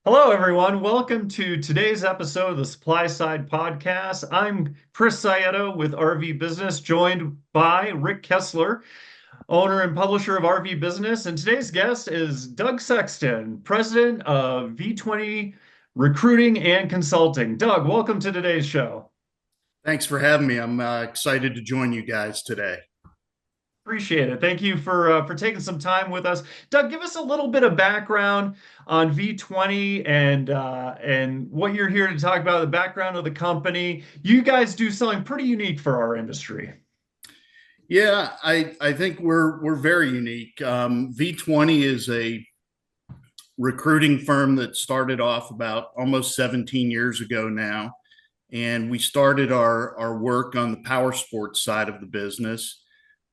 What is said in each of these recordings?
Hello, everyone. Welcome to today's episode of the Supply Side Podcast. I'm Chris Cieto with RVBusiness, joined by Rick Kessler, owner and publisher of RVBusiness. And today's guest is Doug Sexton, president of V20 Recruiting and Consulting. Doug, welcome to today's show. Thanks for having me. I'm excited to join you guys today. Appreciate it. Thank you for taking some time with us. Doug, give us a little bit of background on V20 and what you're here to talk about, the background of the company. You guys do something pretty unique for our industry. Yeah, I think we're very unique. V20 is a recruiting firm that started off about almost 17 years ago now, and we started our work on the power sports side of the business.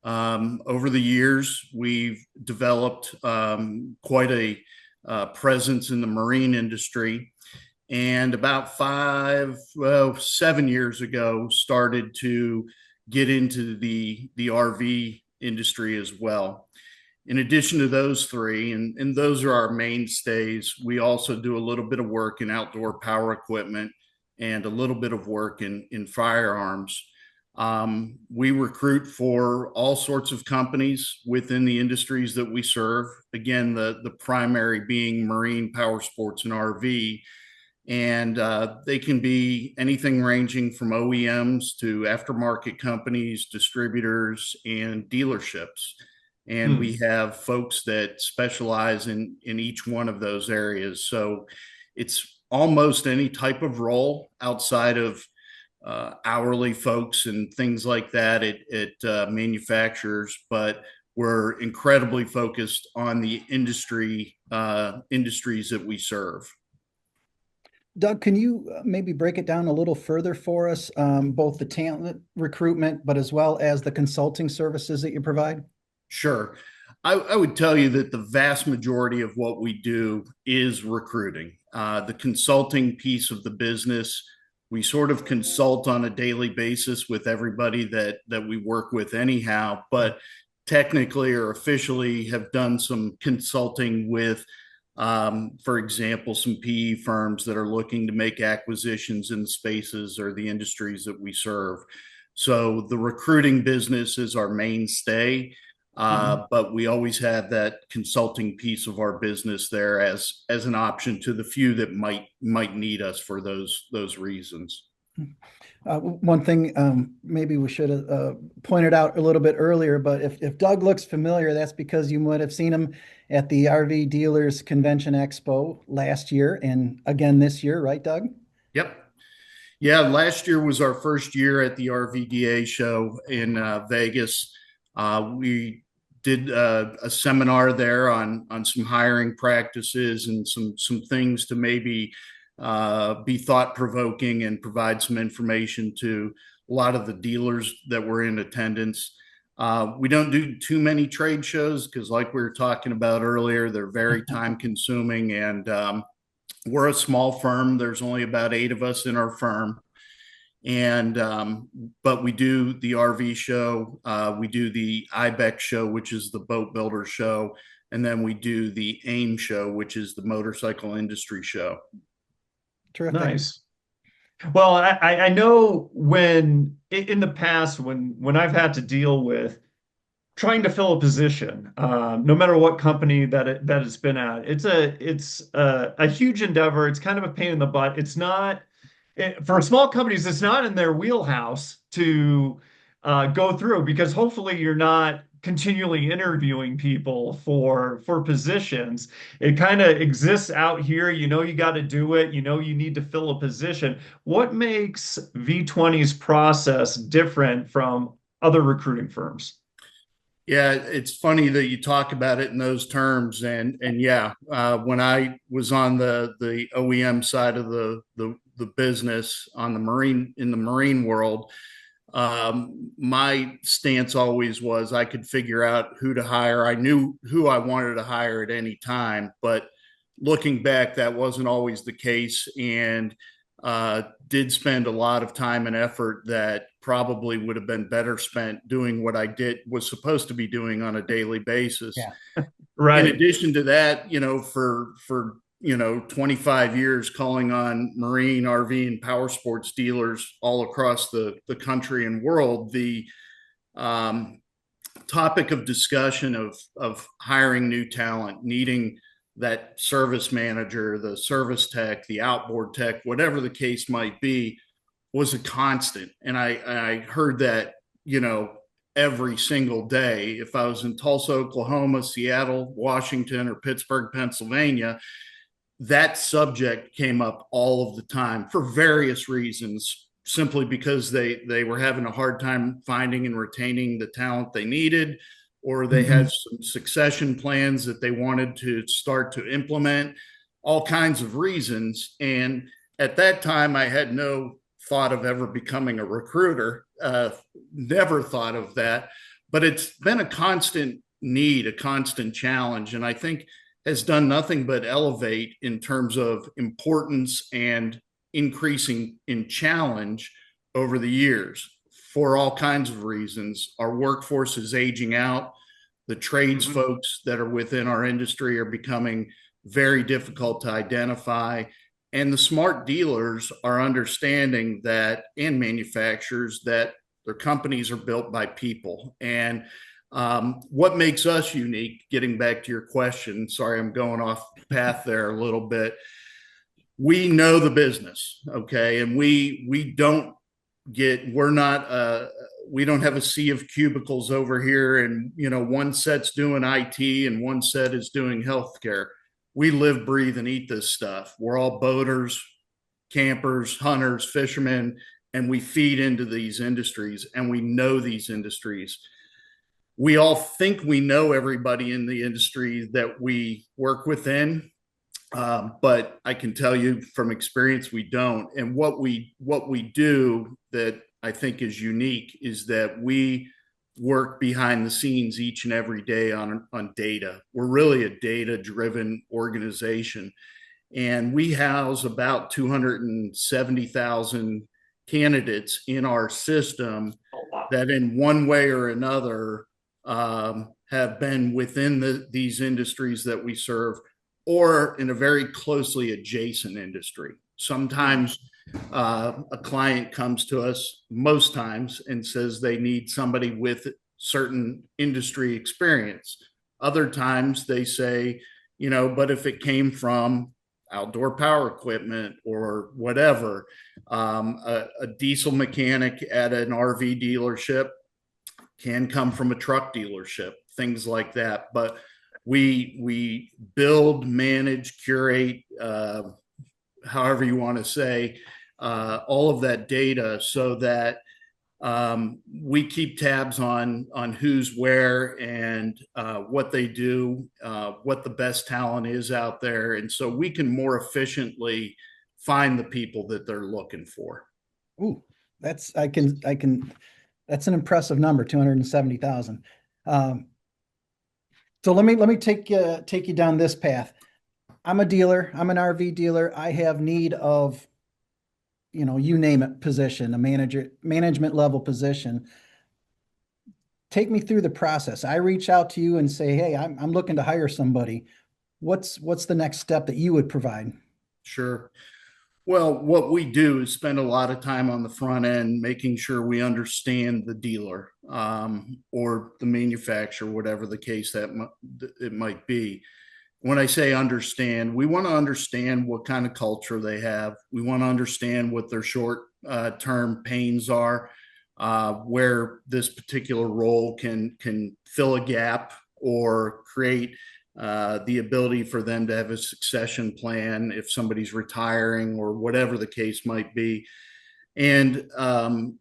Over the years, we've developed quite a presence in the marine industry, and about 7 years ago, started to get into the RV industry as well. In addition to those three, and those are our mainstays, we also do a little bit of work in outdoor power equipment and a little bit of work in firearms. We recruit for all sorts of companies within the industries that we serve. Again, the primary being marine, power sports, and RV. And they can be anything ranging from OEMs to aftermarket companies, distributors, and dealerships. And we Hmm. have folks that specialize in each one of those areas. So it's almost any type of role outside of hourly folks and things like that at manufacturers, but we're incredibly focused on the industries that we serve. Doug, can you maybe break it down a little further for us, both the talent recruitment, but as well as the consulting services that you provide? Sure. I would tell you that the vast majority of what we do is recruiting. The consulting piece of the business, we sort of consult on a daily basis with everybody that we work with anyhow, but technically or officially have done some consulting with, for example, some PE firms that are looking to make acquisitions in the spaces or the industries that we serve. So the recruiting business is our mainstay, Mhm. but we always have that consulting piece of our business there as an option to the few that might need us for those reasons. One thing maybe we should have pointed out a little bit earlier, but if Doug looks familiar, that's because you might have seen him at the RV Dealers Convention Expo last year and again this year, right, Doug? Yep. Yeah, last year was our first year at the RVDA show in Vegas. We did a seminar there on some hiring practices and some things to maybe be thought provoking and provide some information to a lot of the dealers that were in attendance. We don't do too many trade shows because, like we were talking about earlier, they're very time consuming, and we're a small firm. There's only about 8 of us in our firm, and but we do the RV show, we do the IBEX show, which is the boat builder show, and then we do the AIM show, which is the motorcycle industry show. Terrific. Nice. Well, I know when in the past when I've had to deal with trying to fill a position, no matter what company that it's been at. It's a huge endeavor. It's kind of a pain in the butt. It's not for small companies. It's not in their wheelhouse to go through because hopefully you're not continually interviewing people for positions. It kind of exists out here. You know you got to do it. You know you need to fill a position. What makes V20's process different from other recruiting firms? Yeah, it's funny that you talk about it in those terms, and yeah, when I was on the OEM side of the business on the marine in the marine world, my stance always was I could figure out who to hire. I knew who I wanted to hire at any time, but looking back, that wasn't always the case, and did spend a lot of time and effort that probably would have been better spent doing what I did was supposed to be doing on a daily basis. Yeah. In Right. addition to that, you know, for 25 years calling on marine, RV, and power sports dealers all across the country and world, the topic of discussion of hiring new talent, needing that service manager, the service tech, the outboard tech, whatever the case might be, was a constant. And I heard that, every single day. If I was in Tulsa, Oklahoma, Seattle, Washington, or Pittsburgh, Pennsylvania, that subject came up all of the time for various reasons, simply because they were having a hard time finding and retaining the talent they needed, or they had some succession plans that they wanted to start to implement, all kinds of reasons. And at that time, I had no thought of ever becoming a recruiter, never thought of that, but it's been a constant need, a constant challenge. And I think has done nothing but elevate in terms of importance and increasing in challenge over the years for all kinds of reasons. Our workforce is aging out. The trades folks that are within our industry are becoming very difficult to identify. And the smart dealers are understanding that, and manufacturers, that their companies are built by people. And what makes us unique, getting back to your question, sorry, I'm going off path there a little bit. We know the business, okay? And we don't have a sea of cubicles over here, and one set's doing IT and one set is doing healthcare. We live, breathe, and eat this stuff. We're all boaters, campers, hunters, fishermen, and we feed into these industries, and we know these industries. We all think we know everybody in the industry that we work within, but I can tell you from experience, we don't. And what we do that I think is unique is that we work behind the scenes each and every day on data. We're really a data-driven organization, and we house about 270,000 candidates in our system that in one way or another have been within these industries that we serve, or in a very closely adjacent industry. Sometimes a client comes to us, most times, and says they need somebody with certain industry experience. Other times they say, but if it came from outdoor power equipment or whatever, a diesel mechanic at an RV dealership can come from a truck dealership, things like that. But we build, manage, curate, however you want to say, all of that data so that we keep tabs on who's where and what they do, what the best talent is out there. And so we can more efficiently find the people that they're looking for. Ooh, that's an impressive number, 270,000. So let me take you down this path. I'm a dealer. I'm an RV dealer. I have need of, you name it, position, a management level position. Take me through the process. I reach out to you and say, hey, I'm looking to hire somebody. What's the next step that you would provide? Sure. Well, what we do is spend a lot of time on the front end, making sure we understand the dealer or the manufacturer, whatever the case that it might be. When I say understand, we want to understand what kind of culture they have. We want to understand what their short-term pains are, where this particular role can fill a gap or create the ability for them to have a succession plan if somebody's retiring or whatever the case might be. And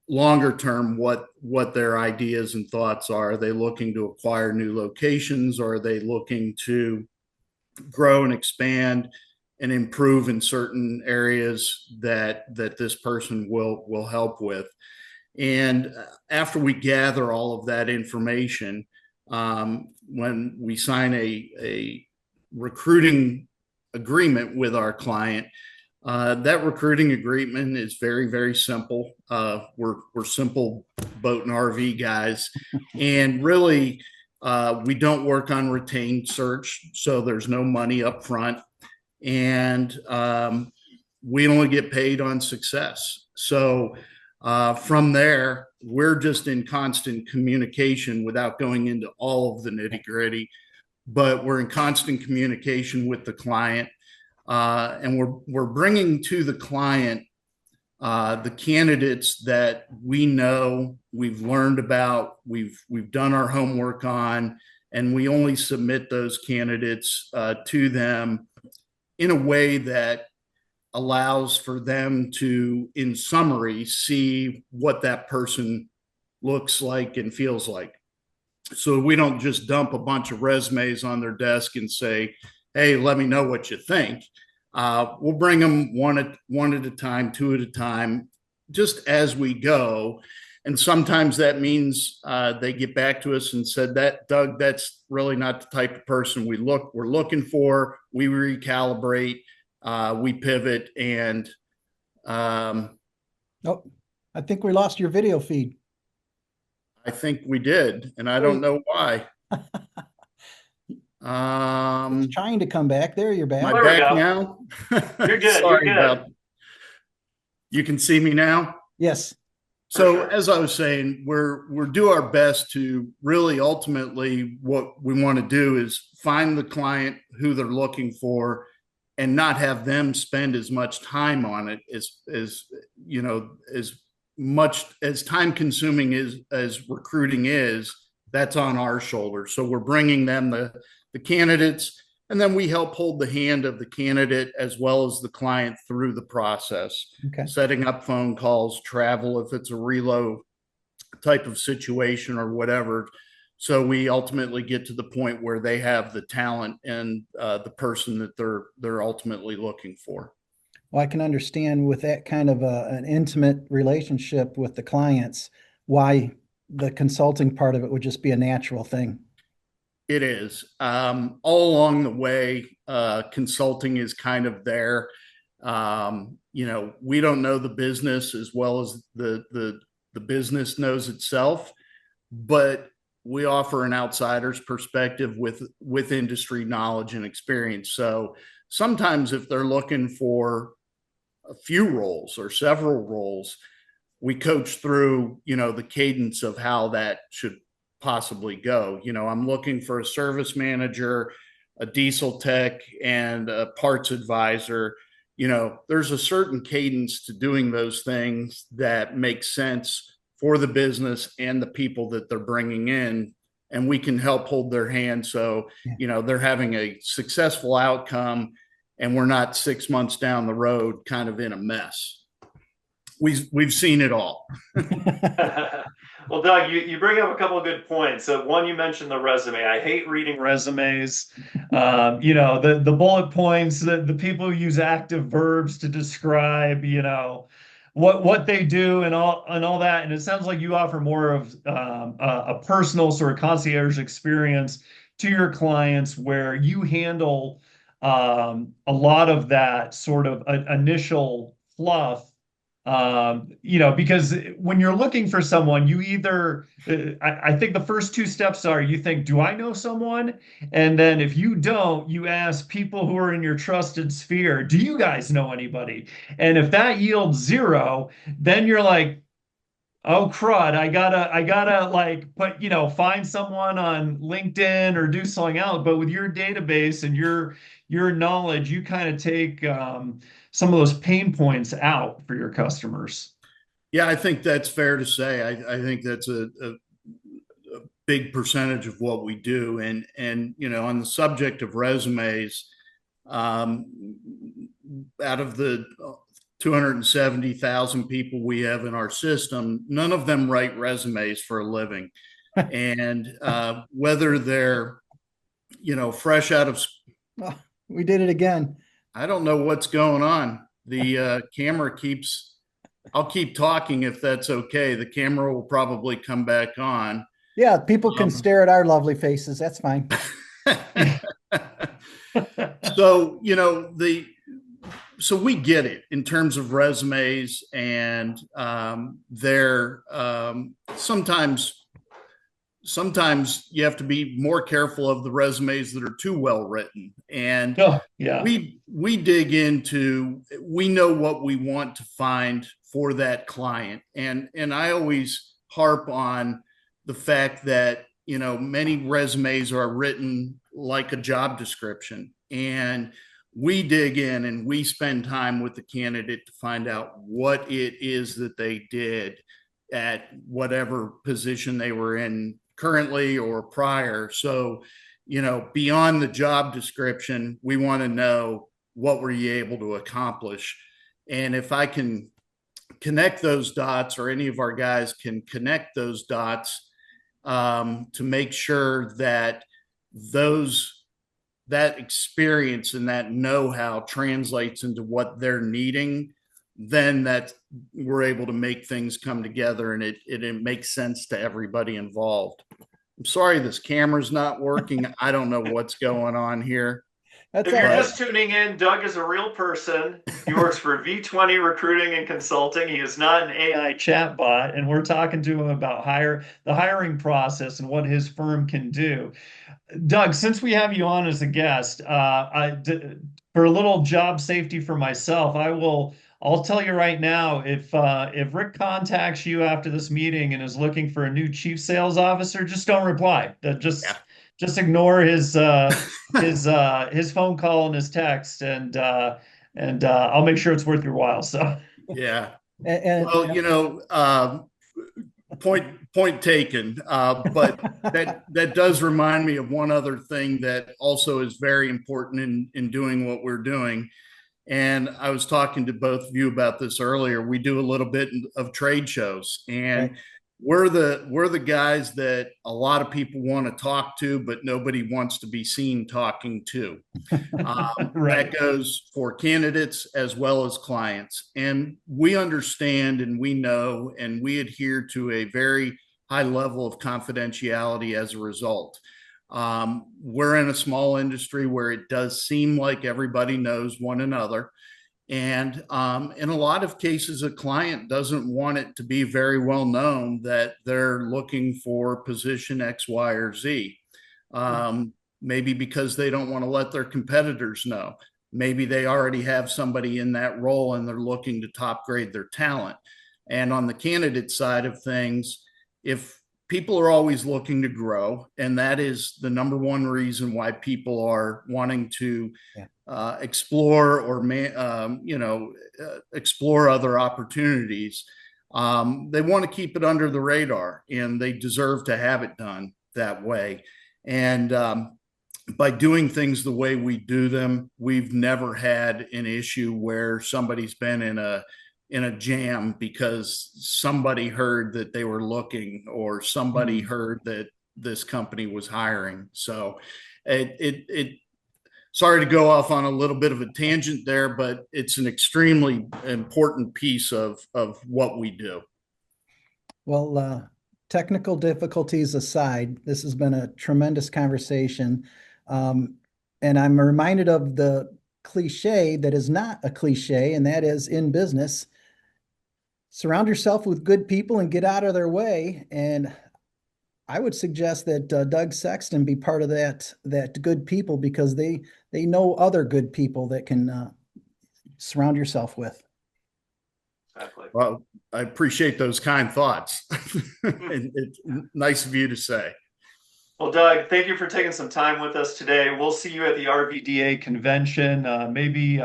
longer term, what their ideas and thoughts are. Are they looking to acquire new locations, or are they looking to grow and expand and improve in certain areas that this person will help with? And after we gather all of that information, when we sign a recruiting agreement with our client, that recruiting agreement is very, very simple. We're simple boat and RV guys, and really we don't work on retained search, so there's no money up front. and we only get paid on success. So from there, we're just in constant communication without going into all of the nitty gritty, but we're in constant communication with the client, and we're bringing to the client the candidates that we know, we've learned about, we've done our homework on, and we only submit those candidates to them in a way that allows for them to, in summary, see what that person looks like and feels like. So we don't just dump a bunch of resumes on their desk and say, hey, let me know what you think. We'll bring them one at a time, two at a time, just as we go. And sometimes that means they get back to us and said, that Doug, that's really not the type of person we're looking for. We recalibrate, we pivot, and Oh, I think we lost your video feed. I think we did, and I don't know why. It's trying to come back. There, you're back. Am I back now? You're good. Sorry You're good. You can see me now? Yes. So as I was saying, we're do our best to really ultimately what we want to do is find the client who they're looking for and not have them spend as much time on it as you know, as much as time consuming as recruiting is. That's on our shoulders. So we're bringing them the candidates, and then we help hold the hand of the candidate as well as the client through the process. Okay. Setting up phone calls, travel, if it's a reload type of situation or whatever. So we ultimately get to the point where they have the talent and the person that they're ultimately looking for. Well, I can understand with that kind of an intimate relationship with the clients, why the consulting part of it would just be a natural thing. It is. All along the way, consulting is kind of there. You know, we don't know the business as well as the business knows itself, but we offer an outsider's perspective with industry knowledge and experience. So sometimes if they're looking for a few roles or several roles, we coach through, you know, the cadence of how that should possibly go. You know, I'm looking for a service manager, a diesel tech, and a parts advisor. You know, there's a certain cadence to doing those things that make sense for the business and the people that they're bringing in, and we can help hold their hand so, you know, they're having a successful outcome and we're not 6 months down the road kind of in a mess. We've seen it all. Well, Doug, you bring up a couple of good points. So one, you mentioned the resume. I hate reading resumes. You know, the bullet points, the people who use active verbs to describe, you know, what they do and all that. And it sounds like you offer more of a personal sort of concierge experience to your clients where you handle a lot of that sort of initial fluff. You know, because when you're looking for someone, you either, I think the first two steps are you think, do I know someone? And then if you don't, you ask people who are in your trusted sphere, do you guys know anybody? And if that yields zero, then you're like, oh crud, I gotta like put, you know, find someone on LinkedIn or do something else. But with your database and your knowledge, you kind of take some of those pain points out for your customers. Yeah, I think that's fair to say. I think that's a big percentage of what we do. And you know, on the subject of resumes, out of the 270,000 people we have in our system, none of them write resumes for a living. And whether they're, you know, fresh out of, Oh, we did it again. I don't know what's going on. The camera keeps, I'll keep talking if that's okay. The camera will probably come back on. Yeah, people can stare at our lovely faces. That's fine. So, you know, so we get it in terms of resumes, and they're sometimes sometimes you have to be more careful of the resumes that are too well written. And Oh, yeah. we dig into, we know what we want to find for that client. And I always harp on the fact that, you know, many resumes are written like a job description. And we dig in and we spend time with the candidate to find out what it is that they did at whatever position they were in currently or prior. So, you know, beyond the job description, we want to know what were you able to accomplish. And if I can connect those dots, or any of our guys can connect those dots, to make sure that that experience and that know-how translates into what they're needing, then that we're able to make things come together, and it makes sense to everybody involved. I'm sorry this camera's not working. I don't know what's going on here. That's If all you're right. just tuning in, Doug is a real person. He works for V20 Recruiting and Consulting. He is not an AI chatbot, and we're talking to him about the hiring process and what his firm can do. Doug, since we have you on as a guest, for a little job safety for myself, I'll tell you right now, if Rick contacts you after this meeting and is looking for a new chief sales officer, just don't reply. Yeah. Just ignore his phone call and his text, and I'll make sure it's worth your while. So Yeah. And Well, you know, point taken. But that does remind me of one other thing that also is very important in doing what we're doing. And I was talking to both of you about this earlier. We do a little bit of trade shows, and right. we're the guys that a lot of people want to talk to, but nobody wants to be seen talking to. Right. That goes for candidates as well as clients. And we understand and we know and we adhere to a very high level of confidentiality as a result. We're in a small industry where it does seem like everybody knows one another. And in a lot of cases, a client doesn't want it to be very well known that they're looking for position X, Y, or Z. Maybe because they don't want to let their competitors know. Maybe they already have somebody in that role and they're looking to top grade their talent. And on the candidate side of things, if people are always looking to grow, and that is the number one reason why people are wanting to explore or explore other opportunities. They want to keep it under the radar, and they deserve to have it done that way. And by doing things the way we do them, we've never had an issue where somebody's been in a jam because somebody heard that they were looking, or somebody heard that this company was hiring. So sorry to go off on a little bit of a tangent there, but it's an extremely important piece of what we do. Well, technical difficulties aside, this has been a tremendous conversation. And I'm reminded of the cliche that is not a cliche, and that is, in business, surround yourself with good people and get out of their way. And I would suggest that Doug Sexton be part of that good people, because they know other good people that can surround yourself with. Exactly. Well, I appreciate those kind thoughts. It's nice of you to say. Well, Doug, thank you for taking some time with us today. We'll see you at the RVDA convention. Maybe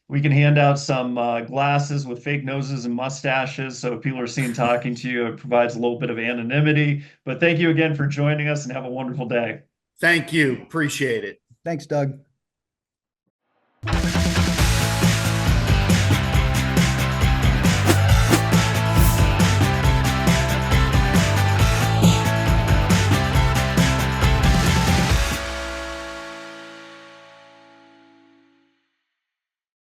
we can hand out some glasses with fake noses and mustaches, so if people are seen talking to you, it provides a little bit of anonymity. But thank you again for joining us, and have a wonderful day. Thank you. Appreciate it. Thanks, Doug.